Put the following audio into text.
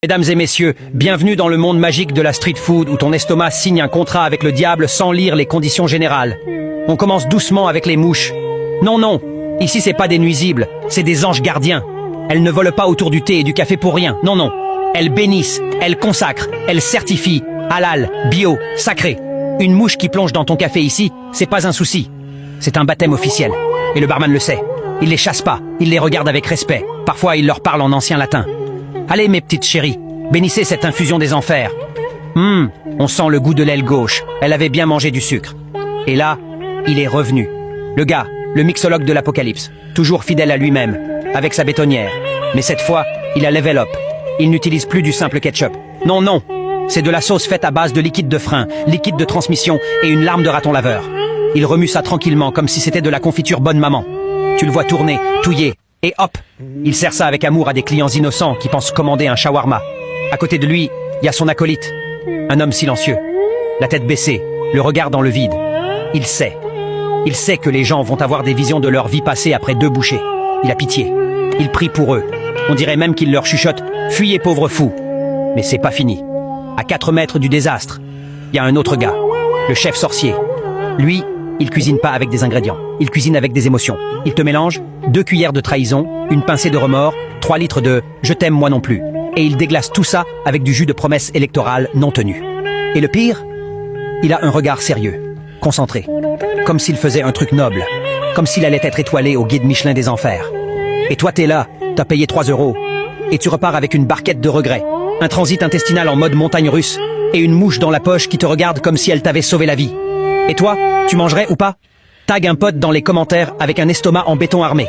Mesdames et messieurs, bienvenue dans le monde magique de la street food où ton estomac signe un contrat avec le diable sans lire les conditions générales. On commence doucement avec les mouches. Non, non, ici c'est pas des nuisibles, c'est des anges gardiens. Elles ne volent pas autour du thé et du café pour rien, non, non. Elles bénissent, elles consacrent, elles certifient, halal, bio, sacré. Une mouche qui plonge dans ton café ici, c'est pas un souci. C'est un baptême officiel. Et le barman le sait. Il les chasse pas, il les regarde avec respect. Parfois il leur parle en ancien latin. Allez mes petites chéries, bénissez cette infusion des enfers. On sent le goût de l'aile gauche, elle avait bien mangé du sucre. Et là, il est revenu. Le gars, le mixologue de l'apocalypse, toujours fidèle à lui-même, avec sa bétonnière. Mais cette fois, il a level up. Il n'utilise plus du simple ketchup. Non, non, c'est de la sauce faite à base de liquide de frein, liquide de transmission et une larme de raton laveur. Il remue ça tranquillement, comme si c'était de la confiture bonne maman. Tu le vois tourner, touiller, et hop, il sert ça avec amour à des clients innocents qui pensent commander un shawarma. À côté de lui, il y a son acolyte, un homme silencieux, la tête baissée, le regard dans le vide. Il sait que les gens vont avoir des visions de leur vie passée après 2 bouchées. Il a pitié, il prie pour eux. On dirait même qu'il leur chuchote « Fuyez pauvres fous !» Mais c'est pas fini. À 4 mètres du désastre, il y a un autre gars, le chef sorcier. Lui, il cuisine pas avec des ingrédients, il cuisine avec des émotions. Il te mélange 2 cuillères de trahison, une pincée de remords, 3 litres de « je t'aime moi non plus ». Et il déglace tout ça avec du jus de promesses électorales non tenues. Et le pire, il a un regard sérieux, concentré, comme s'il faisait un truc noble, comme s'il allait être étoilé au guide Michelin des enfers. Et toi t'es là, t'as payé 3 €, et tu repars avec une barquette de regrets, un transit intestinal en mode montagne russe, et une mouche dans la poche qui te regarde comme si elle t'avait sauvé la vie. Et toi, tu mangerais ou pas? Tag un pote dans les commentaires avec un estomac en béton armé.